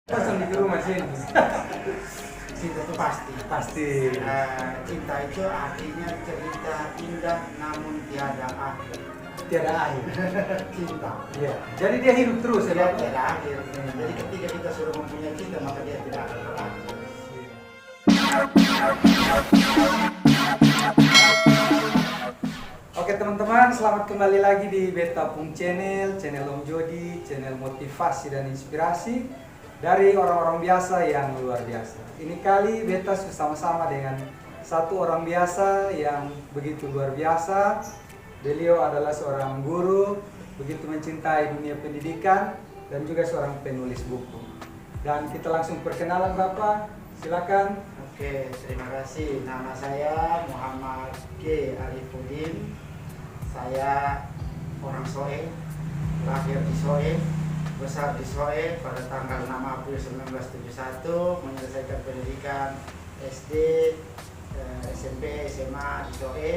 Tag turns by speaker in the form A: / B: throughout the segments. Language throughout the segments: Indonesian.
A: Pasang di rumah sini.
B: Cinta itu pasti.
A: Pasti.
B: Cinta itu artinya cerita indah namun tiada akhir.
A: Tiada akhir.
B: Cinta.
A: Iya. Jadi dia hidup terus ya,
B: Dia
A: Bapak?
B: tiada akhir. Jadi ketika kita sudah mempunyai cinta maka dia tidak akan berakhir.
A: Oke teman-teman, selamat kembali lagi di Betapung Channel Om Jody, channel motivasi dan inspirasi dari orang-orang biasa yang luar biasa. Ini kali Beta bersama-sama dengan satu orang biasa yang begitu luar biasa. Beliau adalah seorang guru, begitu mencintai dunia pendidikan dan juga seorang penulis buku. Dan kita langsung perkenalan Bapak, silakan.
B: Oke, terima kasih. Nama saya Muhammad G. Arifuddin. Saya orang Soe, lahir di Soe, besar di Soe pada tanggal 6 April 1971, menyelesaikan pendidikan SD, SMP, SMA di Soe,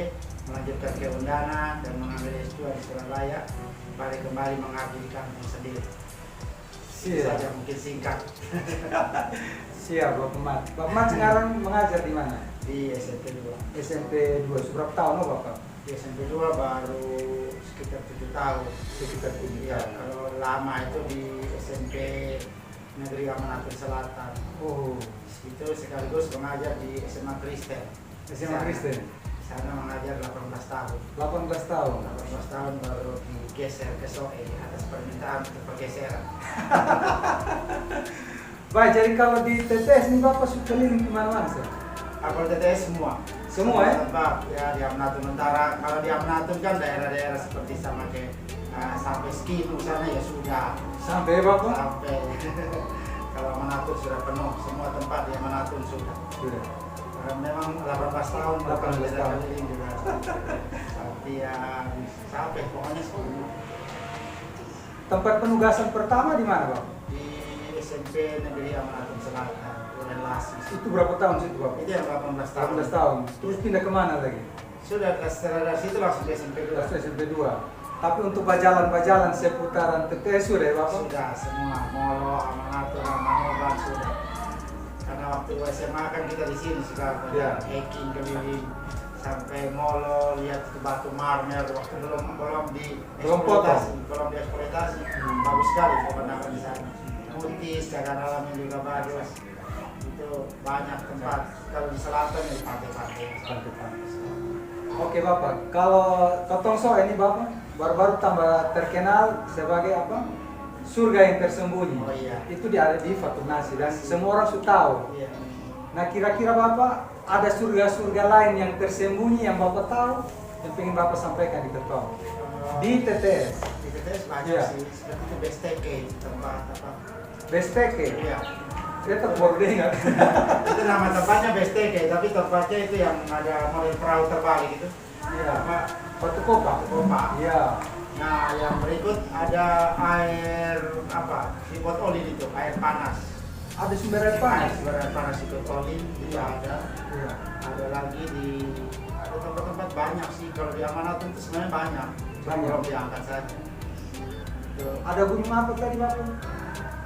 B: melanjutkan ke Undana dan mengambil S2 di Surabaya, balik kembali mengabdi di kampung sendiri. Itu saja mungkin singkat.
A: Siap, Bapak Mat. Bapak Mat sekarang mengajar di mana?
B: Di SMP 2.
A: SMP 2, berapa tahun Bapak?
B: Di SMP 2 baru sekitar 7 tahun.
A: Sekitar 7
B: Ya,
A: tahun.
B: kalau lama itu di SMP Negeri Amanatun Selatan.
A: Oh,
B: Itu sekaligus mengajar di SMA Kristen.
A: SMA Kristen.
B: Di sana mengajar 18 tahun.
A: 18 tahun.
B: 18 tahun baru digeser ke Soe atas permintaan untuk pergeseran.
A: Baik, jadi kalau di TTS ini Bapak suka keliling kemana-mana sih?
B: Apel TTS semua.
A: Semua ya?
B: Tempat ya di Amanatun Utara. Kalau di Amanatun kan daerah-daerah seperti sama kayak sampai Skimu sana ya sudah.
A: Sampai Bapak?
B: Sampai kalau Amanatun sudah penuh, semua tempat di Amanatun sudah.
A: Sudah.
B: Memang 18 tahun
A: 18 tahun.
B: keliling juga. Tapi ya sampai pokoknya semua.
A: Tempat penugasan pertama di mana Bapak?
B: Di SMP Negeri Amanatun Selatan, Duren Lasis.
A: Itu berapa tahun situ Bapak?
B: Itu yang 18 tahun.
A: 18 tahun. Terus pindah kemana lagi?
B: Sudah setelah dari situ langsung ke SMP 2.
A: Langsung SMP 2. Tapi untuk bajalan-bajalan seputaran TTS sudah ya Bapak?
B: Sudah semua, Molo, Amanatun, Amanoban sudah. Karena waktu SMA kan kita di sini sekarang,
A: Ya.
B: hiking keliling sampai Molo, lihat ke Batu Marmer waktu belum dieksploitasi, bagus sekali pemandangan di sana. Mutis, cagar alamnya juga bagus. Itu banyak tempat. Kalau di selatan ya di pantai-pantai.
A: Oke Bapak, kalau Totong So ini Bapak baru-baru tambah terkenal sebagai apa? Surga yang tersembunyi.
B: Oh iya.
A: Itu ada di Fatunasi dan semua orang sudah tahu.
B: Iya.
A: Nah kira-kira Bapak ada surga-surga lain yang tersembunyi yang Bapak tahu yang ingin Bapak sampaikan di Totong? Di TTS.
B: Di TTS banyak
A: Iya.
B: sih, seperti itu Besteke tempat apa?
A: Besteke.
B: Iya.
A: Saya tak baru dengar.
B: Itu nama tempatnya Besteke, tapi tempatnya itu yang ada model perahu terbalik itu.
A: Iya.
B: Apa?
A: Batu Kopa.
B: Kopa.
A: Iya.
B: Nah, yang berikut ada air apa? Sipot oli itu, air panas.
A: Ada sumber air panas.
B: Sumber air panas sipot oli itu ada.
A: Iya.
B: Ada lagi ada tempat-tempat banyak sih. Kalau di Amanatun itu sebenarnya banyak.
A: Banyak.
B: Belum diangkat saja. Itu
A: Ada gunung apa tadi Bapak?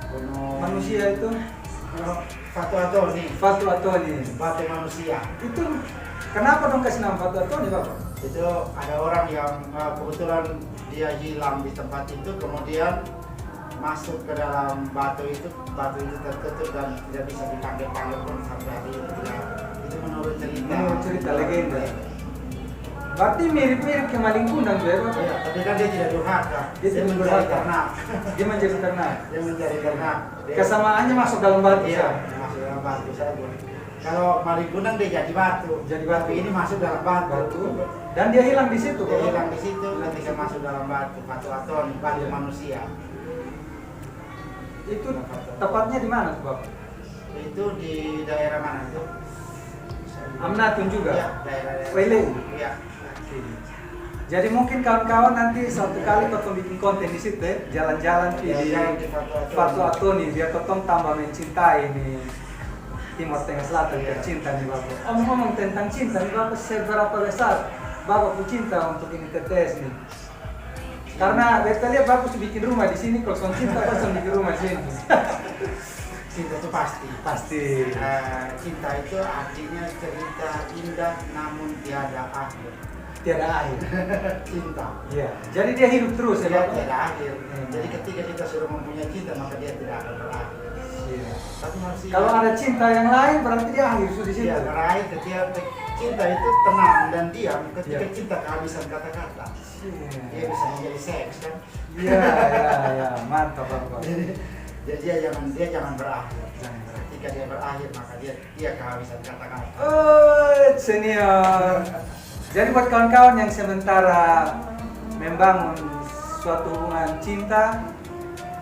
B: gunung
A: Manusia itu?
B: Fatu Atoni.
A: Fatu Atoni.
B: Batu manusia.
A: Itu kenapa dong kasih nama Fatu Atoni Bapak?
B: Itu ada orang yang kebetulan dia hilang di tempat itu, kemudian masuk ke dalam batu itu tertutup dan tidak bisa dipanggil-panggil pun sampai hari ini. Ya, itu menurut cerita.
A: Menurut cerita legenda. Berarti mirip-mirip ke Maling Kundang tuh ya Bapak?
B: Iya, tapi kan dia tidak durhaka.
A: Dia tidak
B: mencari
A: durhaka.
B: ternak.
A: Dia menjadi ternak.
B: Dia mencari ternak.
A: Kesamaannya masuk dalam batu.
B: Iya,
A: Sah?
B: dia masuk dalam batu saja. Kalau Maling Kundang dia jadi batu.
A: Jadi batu.
B: Tapi ini masuk dalam batu.
A: Batu. Dan dia hilang di situ.
B: Dia
A: Bapak?
B: hilang di situ ketika masuk dalam batu. Batu Atoni, batu
A: Iya.
B: manusia.
A: Itu tepatnya di mana tuh Bapak?
B: Itu di daerah mana itu?
A: Amanatun juga?
B: Iya, daerah-daerah.
A: Wele.
B: Iya.
A: Jadi mungkin kawan-kawan nanti satu kali Totong bikin konten di situ ya, jalan-jalan di
B: Jalan di
A: Fatu Atoni biar Totong tambah mencintai nih Timur Tengah Selatan tercinta nih Bapak. Ngomong-ngomong tentang cinta nih Bapak, seberapa besar Bapak punya cinta untuk ini TTS nih? Karena beta lihat Bapak sudah bikin rumah di sini, kalau soal cinta kosong bikin rumah di sini.
B: Cinta itu pasti.
A: Pasti.
B: Cinta itu artinya cerita indah namun tiada akhir.
A: Tiada akhir.
B: Cinta.
A: Iya. Jadi dia hidup terus ya,
B: Dia
A: Bapak?
B: tiada akhir. Jadi ketika kita sudah mempunyai cinta maka dia tidak akan berakhir.
A: Iya.
B: Tapi masih
A: Kalau ada cinta yang lain berarti dia akhir sudah di situ.
B: dia berakhir ketika cinta itu tenang dan diam. Ketika
A: Iya.
B: cinta kehabisan kata-kata, dia
A: Iya.
B: bisa menjadi seks kan.
A: Iya, mantap Bapak.
B: Jadi dia jangan berakhir. Ketika dia berakhir maka dia kehabisan kata-kata.
A: Oh, senior. Jadi buat kawan-kawan yang sementara membangun suatu hubungan cinta,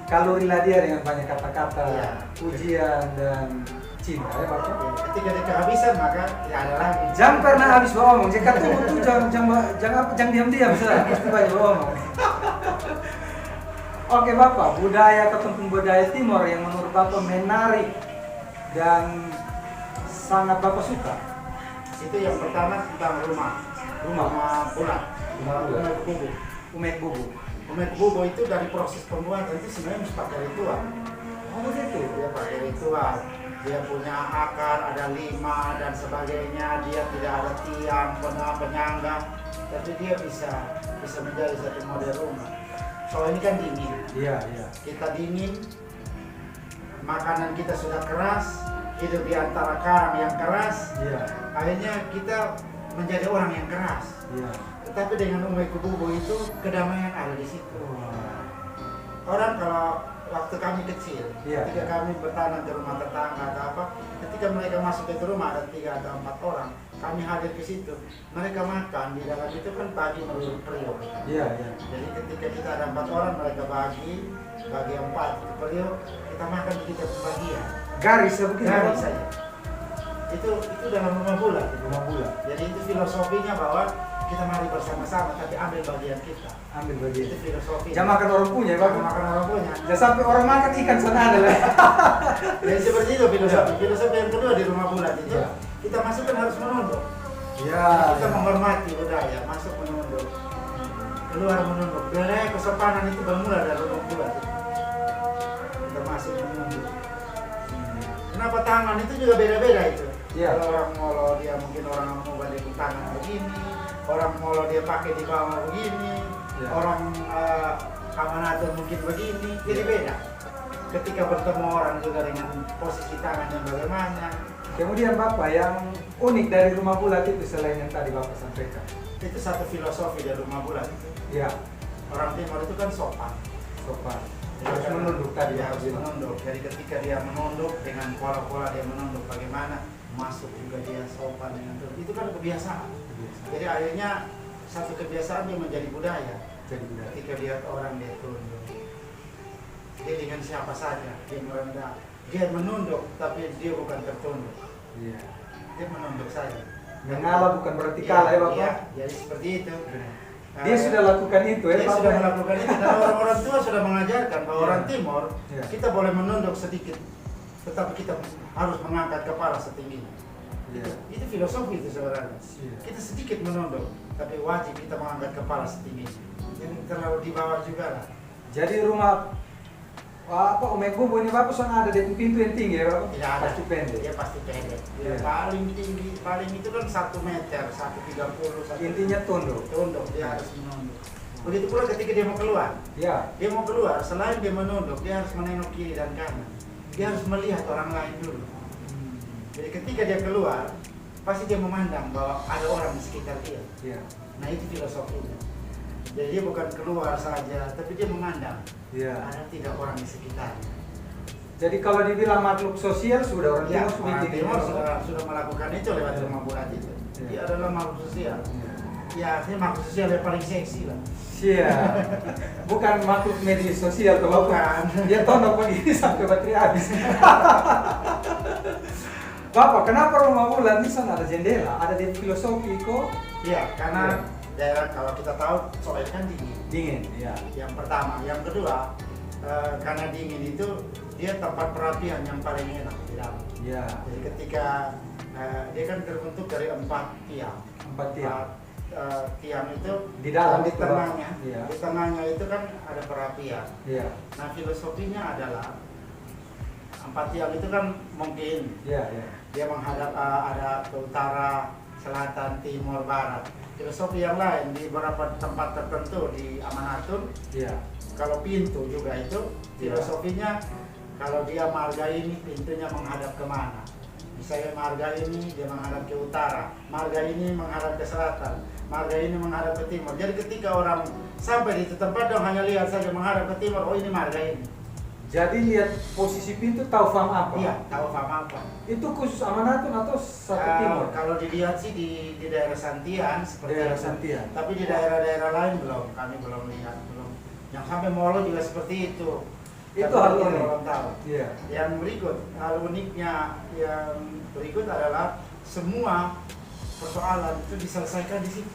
A: kalorilah dia dengan banyak kata-kata,
B: Iya.
A: pujian dan cinta ya Bapak.
B: Ketika dia kehabisan maka tidak ada lagi.
A: Jangan pernah habis ngomong, jika tunggu tuh jangan diam-diam sudah, pasti banyak ngomong. Oke Bapak, budaya ataupun budaya Timor yang menurut Bapak menarik dan sangat Bapak suka.
B: Itu yang pertama tentang rumah bulat.
A: Rumah bulat.
B: Rumah kubu.
A: Umek bubu.
B: Rumah kubu itu dari proses pembuatan itu sebenarnya mesti pakai ritual.
A: Oh begitu.
B: Dia pakai ritual. Dia punya akar, ada lima dan sebagainya. Dia tidak ada tiang, penyangga, tapi dia bisa menjadi satu model rumah. Soal ini kan dingin.
A: Iya, iya.
B: Kita dingin, makanan kita sudah keras, hidup di antara karang yang keras.
A: Iya.
B: Akhirnya kita menjadi orang yang keras.
A: Iya.
B: Tetapi dengan Umay Kububu itu kedamaian ada di situ. Orang kalau waktu kami kecil,
A: Iya,
B: ketika
A: iya.
B: kami bertanam di rumah tetangga atau apa, ketika mereka masuk ke rumah ada 3 atau 4 orang, kami hadir ke situ. Mereka makan di dalam itu kan bagi menurut periuk.
A: Iya, iya.
B: Jadi ketika kita ada 4 orang, mereka bagi 4 itu periuk, kita makan di kita pembagian.
A: Garis begitu.
B: Garis saja. Itu dalam rumah bulat.
A: Rumah bulat.
B: Jadi itu filosofinya bahwa kita mari bersama-sama tapi ambil bagian kita.
A: Ambil
B: Itu
A: bagian.
B: filosofi.
A: Jangan makan orang punya, Bapak.
B: makan orang punya.
A: Jangan sampai orang makan ikan sana ada lah.
B: Jadi seperti itu filosofi. Filosofi yang kedua di rumah bulat itu
A: Iya.
B: kita masuk kan harus menunduk.
A: Iya.
B: Kita menghormati budaya, masuk menunduk. Keluar menunduk. Budaya kesopanan itu bermula dari rumah bulat. Kita masuk menunduk. Kenapa tangan itu juga beda-beda itu?
A: Iya.
B: Kalau orang molo dia mungkin orang mau balik tangan begini, orang molo dia pakai di bawah begini,
A: Iya.
B: orang kamanatur mungkin begini, jadi beda. Ketika bertemu orang juga dengan posisi tangannya bagaimana,
A: Kemudian Bapak yang unik dari rumah bulat itu selain yang tadi Bapak sampaikan.
B: itu satu filosofi dari rumah bulat.
A: Iya.
B: Orang Timur itu kan sopan.
A: Sopan.
B: Jadi
A: Harus
B: kan
A: menunduk tadi
B: dia
A: Bapak
B: harus
A: bilang.
B: menunduk. Jadi ketika dia menunduk dengan pola-pola dia menunduk bagaimana, masuk juga dia sopan dengan itu kan kebiasaan. Jadi akhirnya satu kebiasaan dia menjadi budaya.
A: Jadi budaya.
B: Ketika lihat orang dia tunduk, dia dengan siapa saja dia merendah, dia menunduk tapi dia bukan tertunduk,
A: Iya.
B: dia menunduk saja.
A: Mengalah bukan berarti kalah ya Bapak.
B: Iya, jadi seperti itu.
A: Dia sudah lakukan itu ya
B: Dia
A: Bapak.
B: sudah melakukan itu dan orang-orang tua sudah mengajarkan bahwa
A: Iya.
B: orang Timur
A: Iya.
B: kita boleh menunduk sedikit, tetapi kita harus mengangkat kepala setingginya.
A: Iya.
B: Itu filosofi itu sebenarnya.
A: Iya.
B: Kita sedikit menunduk, tapi wajib kita mengangkat kepala setingginya. Jadi terlalu di bawah juga lah.
A: Jadi rumah apa Umek Bubu ini Bapak soalnya ada di pintu yang tinggi ya Bapak?
B: Tidak ada.
A: Pasti pendek.
B: Dia pasti pendek. Dia
A: Iya.
B: paling tinggi, paling itu kan 1 meter, 1,30, 1
A: Intinya tunduk.
B: tunduk. Dia harus menunduk. Begitu pula ketika dia mau keluar.
A: Ya.
B: Dia mau keluar, selain dia menunduk, dia harus menengok kiri dan kanan. Dia harus melihat orang lain dulu. Jadi ketika dia keluar, pasti dia memandang bahwa ada orang di sekitar dia.
A: Iya.
B: Nah itu filosofinya. Jadi dia bukan keluar saja, tapi dia memandang
A: Iya.
B: ada tidak orang di sekitarnya.
A: Jadi kalau dibilang makhluk sosial sudah orang
B: Ya,
A: Timur sudah
B: orang
A: bikin
B: Timur
A: itu.
B: sudah melakukan itu lewat
A: Iya.
B: rumah bulat itu.
A: Iya.
B: Dia adalah makhluk sosial.
A: Iya.
B: Ya, artinya makhluk sosial yang paling seksi lah.
A: Iya. Bukan makhluk media sosial tuh Bapak.
B: Bukan.
A: Dia tondok begini sampai baterai habis. Bapak, kenapa rumah bulat ini sana ada jendela? Ada di filosofi kok?
B: Iya, karena daerah kalau kita tahu soalnya kan dingin.
A: Dingin, ya.
B: Yang pertama, yang kedua, karena dingin itu dia tempat perapian yang paling enak di dalam.
A: Ya.
B: Jadi ketika dia kan terbentuk dari 4 tiang.
A: 4 tiang.
B: Tiang itu
A: Di dalam
B: di
A: itu,
B: tengahnya,
A: Bang. Iya.
B: di tengahnya itu kan ada perapian.
A: Iya.
B: Nah filosofinya adalah 4 tiang itu kan mungkin
A: Iya, iya.
B: dia menghadap ada ke utara, selatan, timur, barat. Filosofi yang lain di beberapa tempat tertentu di Amanatun,
A: Iya.
B: kalau pintu juga itu filosofinya kalau dia marga ini pintunya menghadap kemana. Misalnya marga ini dia menghadap ke utara, marga ini menghadap ke selatan, marga ini menghadap ke timur. Jadi ketika orang sampai di itu tempat dong hanya lihat saja menghadap ke timur, oh ini marga ini.
A: Jadi lihat posisi pintu tahu paham apa?
B: Iya, tahu paham apa.
A: Itu khusus Amanatun atau satu timur?
B: Kalau dilihat sih di daerah Santian seperti
A: Daerah
B: itu.
A: Santian.
B: Tapi di daerah-daerah lain kami belum lihat, belum. Yang sampai Molo juga seperti itu.
A: Itu
B: Tapi
A: hal
B: kita
A: unik.
B: belum tahu.
A: Iya.
B: Yang berikut, hal uniknya yang berikut adalah semua persoalan itu diselesaikan di situ.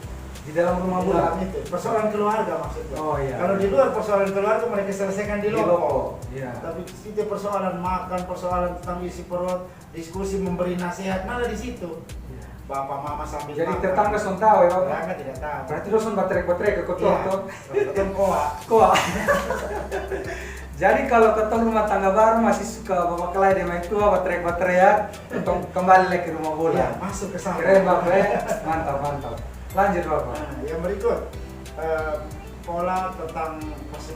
A: Di dalam rumah
B: Di
A: bulan.
B: dalam itu, persoalan keluarga maksudnya.
A: Oh iya.
B: Kalau di luar persoalan keluarga mereka selesaikan di Lopo.
A: Iya.
B: Tapi di situ persoalan makan, persoalan tentang isi perut, diskusi memberi nasihat malah di situ.
A: Iya.
B: Bapak mama sambil
A: Jadi
B: makan.
A: tetangga son tahu ya, Bapak.
B: Tetangga tidak tahu.
A: Berarti dosen baterai-baterai ke ketua
B: Iya,
A: tuh.
B: ketemu koa.
A: Kok? Jadi kalau ketemu rumah tangga baru masih suka bawa kelai dengan tua baterai-baterai ya, untuk kembali lagi ke rumah bola.
B: Iya, masuk ke sana.
A: Keren Bapak ya. Mantap, mantap. Lanjut Bapak.
B: Nah, yang berikut pola tentang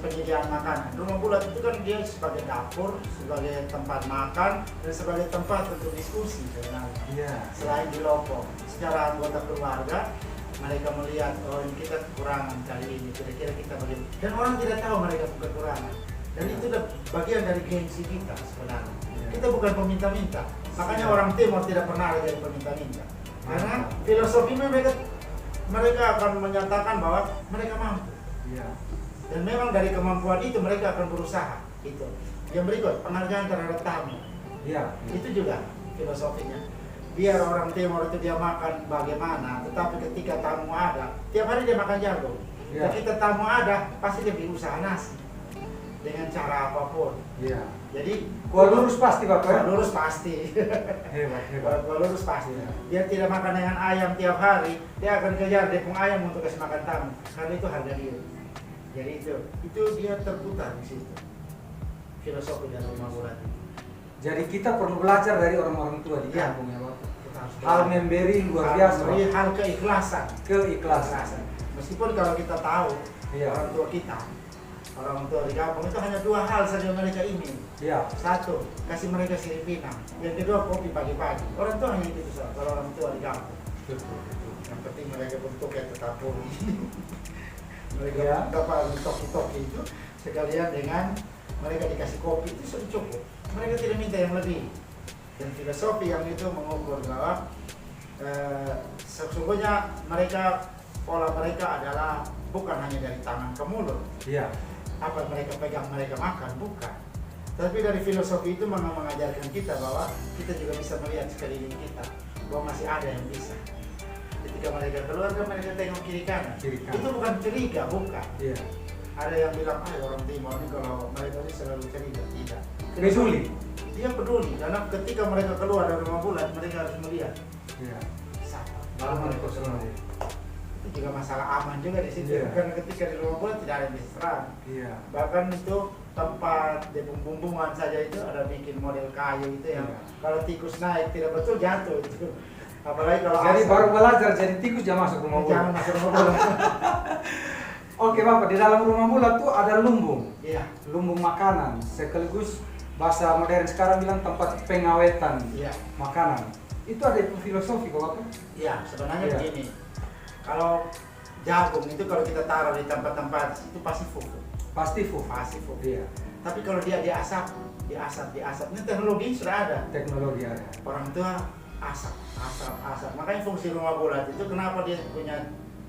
B: penyediaan makanan. Rumah bulat itu kan dia sebagai dapur, sebagai tempat makan, dan sebagai tempat untuk diskusi sebenarnya.
A: Iya.
B: Selain di Lopo, secara anggota keluarga mereka melihat oh ini kita kekurangan kali ini, kira-kira kita bagaimana. Dan orang tidak tahu mereka kekurangan. Dan itu udah bagian dari gengsi kita sebenarnya.
A: Iya.
B: Kita bukan peminta-minta. Makanya
A: Iya.
B: orang Timur tidak pernah ada jadi peminta-minta. Karena filosofi mereka akan menyatakan bahwa mereka mampu.
A: Iya.
B: Dan memang dari kemampuan itu mereka akan berusaha. Itu. Yang berikut, penghargaan terhadap tamu.
A: Iya.
B: Itu juga filosofinya. Biar orang Timur itu dia makan bagaimana, tetapi ketika tamu ada, tiap hari dia makan jagung.
A: Iya.
B: Ketika tamu ada, pasti dia berusaha nasi dengan cara apapun.
A: Iya.
B: Jadi
A: Kuah lurus pasti Bapak ya?
B: kuah lurus pasti.
A: Hebat, hebat.
B: Kuah lurus pasti.
A: Iya.
B: Dia tidak makan dengan ayam tiap hari, dia akan kejar depung ayam untuk kasih makan tamu. Karena itu harga diri. Jadi itu dia terputar di situ. Filosofi dalam rumah bulat.
A: Jadi kita perlu belajar dari orang-orang tua di
B: Iya.
A: kampung ya Bapak.
B: Kita harus
A: Hal memberi luar biasa
B: memberi
A: Bapak.
B: hal keikhlasan.
A: Keikhlasan.
B: Meskipun kalau kita tahu
A: Iya.
B: orang tua kita, orang tua di kampung itu hanya 2 hal saja yang mereka ingin.
A: Iya.
B: 1, kasih mereka sirip pinang. Yang kedua, kopi pagi-pagi. Orang tua hanya itu saja. Kalau orang tua di kampung,
A: Betul, betul.
B: yang penting mereka bentuknya tetap pulih. Mereka
A: Iya.
B: dapat toki-toki itu sekalian dengan mereka dikasih kopi itu sudah cukup. Mereka tidak minta yang lebih. Dan filosofi yang itu mengukur bahwa sesungguhnya pola mereka adalah bukan hanya dari tangan ke mulut.
A: Iya.
B: Apa mereka pegang mereka makan, bukan. Tapi dari filosofi itu mengajarkan kita bahwa kita juga bisa melihat sekeliling kita bahwa masih ada yang bisa. Ketika mereka keluar kan mereka tengok kiri kanan.
A: Kiri kanan.
B: Itu bukan curiga, bukan.
A: Iya.
B: Ada yang bilang orang Timur ini kalau mereka ini selalu curiga, tidak.
A: Peduli.
B: Dia peduli karena ketika mereka keluar dari rumah bulan mereka harus melihat.
A: Iya.
B: Siapa?
A: Aman
B: mereka
A: personal.
B: keluar. Itu juga masalah aman juga di situ.
A: Iya.
B: Karena ketika di rumah bulan tidak ada yang bisa serang.
A: Iya.
B: Bahkan itu tempat di bumbungan saja itu ada bikin model kayu itu yang
A: Iya.
B: kalau tikus naik tidak betul jatuh itu. Apalagi kalau
A: Jadi
B: asap.
A: baru belajar jadi tikus jangan masuk rumah
B: Jangan
A: bola.
B: masuk rumah bulan.
A: Oke Bapak, di dalam rumah bola tuh ada lumbung.
B: Iya,
A: Lumbung makanan, sekaligus bahasa modern sekarang bilang tempat pengawetan
B: iya,
A: makanan. Itu ada filosofi kok Bapak?
B: iya. Sebenarnya
A: Iya.
B: begini. Kalau jagung itu kalau kita taruh di tempat-tempat itu pasti pupuk,
A: Pasti full.
B: pasti pupuk.
A: Iya.
B: Tapi kalau dia diasap. Ini teknologi sudah ada.
A: Teknologi ada.
B: Orang tua asap. Makanya fungsi rumah bulat itu kenapa dia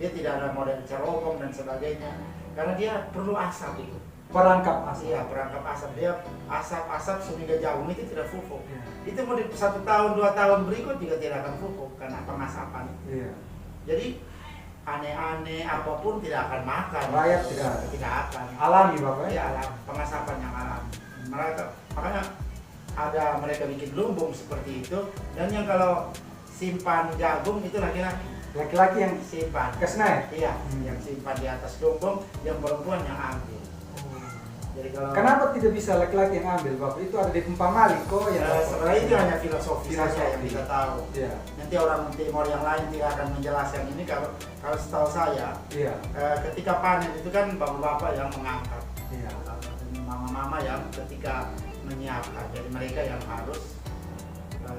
B: tidak ada model cerobong dan sebagainya. Karena dia perlu asap itu.
A: Perangkap asli.
B: Iya, perangkap asap. Dia asap sehingga jagung itu tidak fufuk.
A: Iya.
B: Itu mau di 1 tahun, 2 tahun berikut juga tidak akan fufuk karena pengasapan.
A: Iya.
B: Jadi aneh-aneh apapun tidak akan makan.
A: Rakyat tidak
B: akan.
A: Alami Bapak ya?
B: Iya, alam, pengasapan yang alami. Makanya ada mereka bikin lumbung seperti itu dan yang kalau simpan jagung itu laki-laki.
A: Laki-laki yang
B: Simpan.
A: kesnai.
B: Iya, yang simpan di atas lumbung, yang perempuan yang ambil. Jadi kalau
A: Kenapa tidak bisa laki-laki yang ambil Bapak? Itu ada di pamali kok yang
B: sebenarnya itu hanya filosofi saja yang kita tahu.
A: Iya.
B: Nanti orang Timor yang lain tidak akan menjelaskan ini. Kalau setahu saya,
A: Iya.
B: ketika panen itu kan bapak-bapak yang mengangkat,
A: Iya.
B: mama-mama yang ketika menyiapkan. Jadi mereka yang harus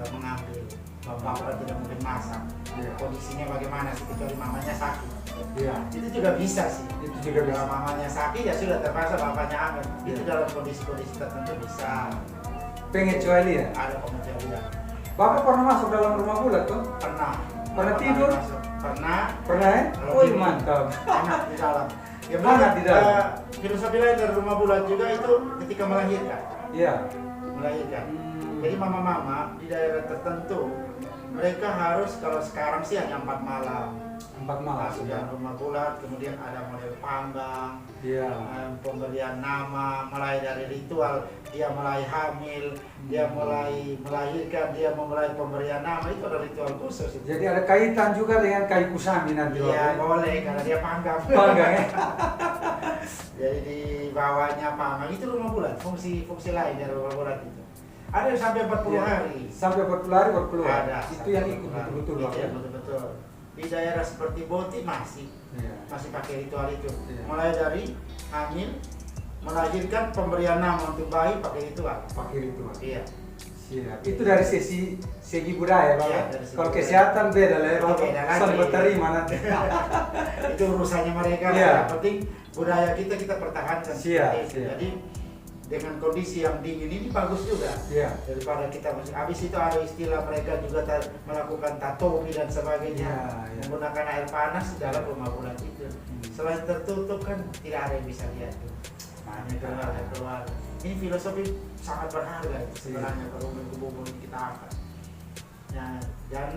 B: mengambil. Bapak tidak mungkin masak.
A: Iya.
B: Kondisinya bagaimana sih kecuali mamanya sakit.
A: Iya.
B: Itu juga bisa sih.
A: Itu juga bisa.
B: Kalau mamanya sakit ya sudah terpaksa bapaknya ambil. Itu dalam kondisi-kondisi tertentu bisa.
A: Pengecuali ya.
B: Ada pengecualian.
A: Bapak pernah masuk dalam rumah bulat tuh?
B: Pernah.
A: Pernah tidur?
B: Masuk. Pernah.
A: Pernah ya?
B: Kalau
A: Oh
B: tidur.
A: mantap.
B: Enak di dalam. Ya,
A: Enak di dalam.
B: Filosofi lain dari rumah bulat juga itu ketika melahirkan.
A: Iya.
B: Melahirkan. Jadi mama-mama di daerah tertentu mereka harus, kalau sekarang sih hanya 4 malam.
A: 4 malam
B: Masuk
A: sudah.
B: dalam rumah bulat, kemudian ada model panggang,
A: Iya.
B: pemberian nama, mulai dari ritual dia mulai hamil, dia mulai melahirkan, dia memulai pemberian nama, itu ada ritual khusus itu.
A: Jadi ada kaitan juga dengan kayu kusami nanti
B: Iya
A: Bapak.
B: boleh karena dia panggang.
A: Panggang ya.
B: Jadi di bawahnya panggang itu rumah bulat, fungsi lain dari rumah bulat itu. Ada yang sampai 40
A: Iya.
B: hari.
A: Sampai 40 hari baru keluar.
B: Ada.
A: Itu
B: sampai
A: yang
B: 40
A: ikut
B: hari.
A: betul-betul
B: Itu
A: Bapak.
B: yang betul-betul. Di daerah seperti Boti masih
A: Iya.
B: pakai ritual itu.
A: Iya.
B: Mulai dari hamil, melahirkan, pemberian nama untuk bayi pakai ritual.
A: Pakai ritual.
B: Iya.
A: Siap. Itu dari segi budaya Bapak.
B: Iya, dari segi
A: Kalau
B: budaya.
A: kesehatan beda lah ya
B: Oh,
A: Bapak.
B: beda lagi.
A: Sampai terima nanti.
B: Itu urusannya mereka.
A: Iya.
B: Yang penting budaya kita pertahankan.
A: Siap,
B: seperti itu.
A: siap.
B: Jadi dengan kondisi yang dingin ini bagus juga.
A: Iya.
B: Daripada kita habis itu ada istilah mereka juga melakukan tatomi dan sebagainya,
A: Iya, iya.
B: menggunakan air panas di dalam rumah bulat itu. Selain tertutup kan tidak ada yang bisa lihat tuh. Keluar. Ini filosofi sangat berharga sebenarnya kalau untuk buku kita angkat. Nah, dan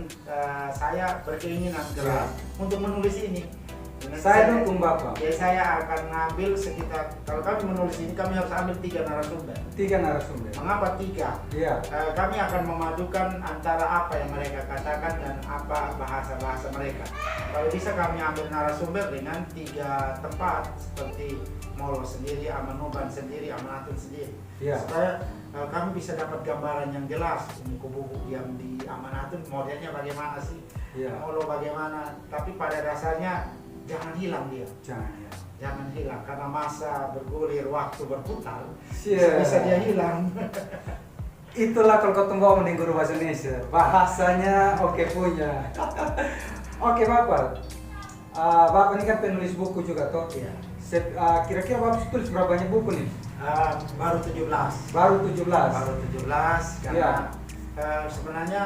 B: saya berkeinginan keras untuk menulis ini. Dengan
A: Saya dukung Bapak.
B: Ya saya akan ngambil sekitar, kalau kami menulis ini kami harus ambil 3 narasumber.
A: 3 narasumber.
B: Mengapa 3?
A: Iya.
B: Kami akan memadukan antara apa yang mereka katakan dan apa bahasa-bahasa mereka. Kalau bisa kami ambil narasumber dengan 3 tempat seperti Molo sendiri, Amanuban sendiri, Amanatun sendiri.
A: Iya.
B: Supaya kami bisa dapat gambaran yang jelas. Ini kubu yang di Amanatun modelnya bagaimana sih?
A: Iya.
B: Molo bagaimana? Tapi pada dasarnya jangan hilang dia.
A: Jangan ya.
B: Jangan hilang karena masa bergulir, waktu berputar.
A: Siap.
B: Bisa dia hilang.
A: Itulah kalau ketemu ngomong di guru bahasa Indonesia. Bahasanya oke punya. Oke Bapak. Bapak ini kan penulis buku juga toh.
B: Iya.
A: Kira-kira Bapak tulis berapa banyak buku nih?
B: Baru 17.
A: Baru 17.
B: Baru 17 karena
A: Iya.
B: sebenarnya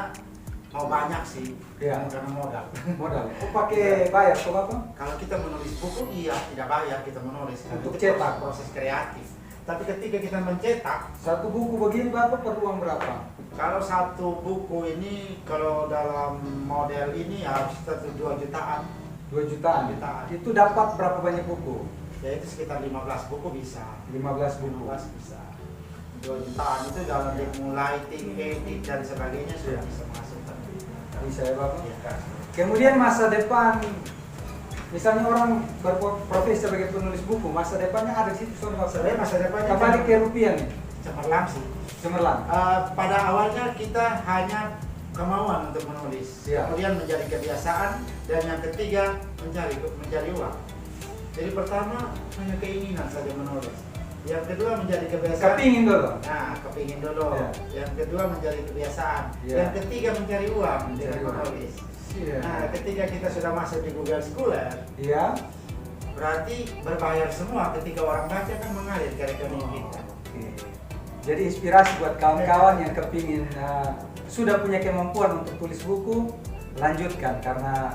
B: mau banyak sih.
A: Iya.
B: Karena modal.
A: Modal. Oh pakai bayar kok Bapak?
B: Kalau kita menulis buku iya tidak bayar kita menulis. Karena
A: Untuk
B: itu
A: cetak.
B: proses kreatif. Tapi ketika kita mencetak,
A: Satu buku begini Bapak perlu uang berapa?
B: kalau satu buku ini kalau dalam model ini harus 2 jutaan.
A: 2 jutaan.
B: Jutaan.
A: Itu dapat berapa banyak buku?
B: Ya itu sekitar 15 buku bisa.
A: 15 buku.
B: 15 bisa. 2 jutaan itu dalam mulai tim edit dan sebagainya sudah
A: Iya.
B: bisa menghasilkan.
A: Bisa ya Bapak?
B: Iya kan.
A: Kemudian masa depan, misalnya orang berprofesi sebagai penulis buku, masa depannya ada di situ soalnya Bapak.
B: Sebenarnya masa depannya
A: Kembali ke rupiah nih,
B: cemerlang sih.
A: cemerlang.
B: Pada awalnya kita hanya kemauan untuk menulis,
A: Iya.
B: kemudian menjadi kebiasaan, dan yang ketiga mencari uang. Jadi pertama hanya keinginan saja menulis, yang kedua menjadi kebiasaan.
A: Kepingin dulu.
B: Nah, kepingin dulu.
A: Iya.
B: Yang kedua menjadi kebiasaan.
A: Iya.
B: Yang ketiga mencari uang
A: Mencari
B: dengan
A: uang.
B: menulis.
A: Iya.
B: Nah, ketika kita sudah masuk di Google Scholar,
A: Iya.
B: berarti berbayar semua. Ketika orang baca kan mengalir ke rekening kita.
A: Oke. Jadi inspirasi buat kawan-kawan yang kepingin sudah punya kemampuan untuk tulis buku, lanjutkan karena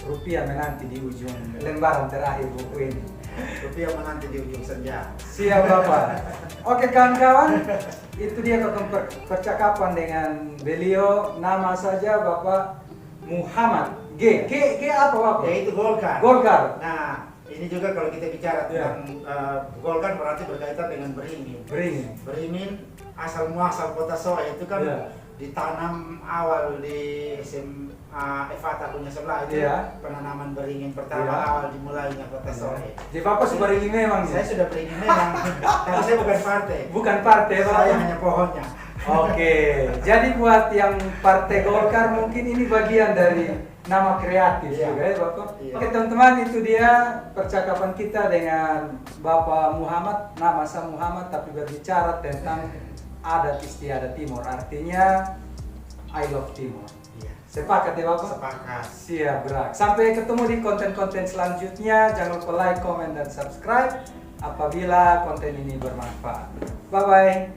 A: rupiah menanti di ujung lembaran terakhir buku ini.
B: Rupiah menanti di ujung senja.
A: Siap Bapak. Oke kawan-kawan, itu dia percakapan dengan beliau. Nama saja Bapak Muhammad G. Apa Bapak?
B: Yaitu Golkar.
A: Golkar.
B: Nah, ini juga kalau kita bicara
A: Iya.
B: tentang Golkar berarti berkaitan dengan Beringin.
A: Beringin.
B: Beringin asal muasal kota Soe itu kan
A: Iya.
B: ditanam awal di SMA Evata punya sebelah itu.
A: Iya.
B: Penanaman beringin pertama
A: Iya.
B: awal dimulainya Kota Soe.
A: Jadi Bapak sudah beringin memang
B: Saya
A: nih?
B: sudah beringin memang, tapi saya bukan partai.
A: Bukan partai, Bapak?
B: Saya hanya pohonnya.
A: Oke, jadi buat yang Partai Golkar mungkin ini bagian dari nama kreatif
B: Iya.
A: juga ya Bapak.
B: Iya.
A: Oke teman-teman, itu dia percakapan kita dengan Bapak Muhammad, nama saya Muhammad tapi berbicara tentang adat istiadat Timur, artinya I love Timur.
B: Iya.
A: Sepakat ya Bapak?
B: Sepakat.
A: Siap, Brak. Sampai ketemu di konten-konten selanjutnya. Jangan lupa like, comment, dan subscribe apabila konten ini bermanfaat. Bye-bye.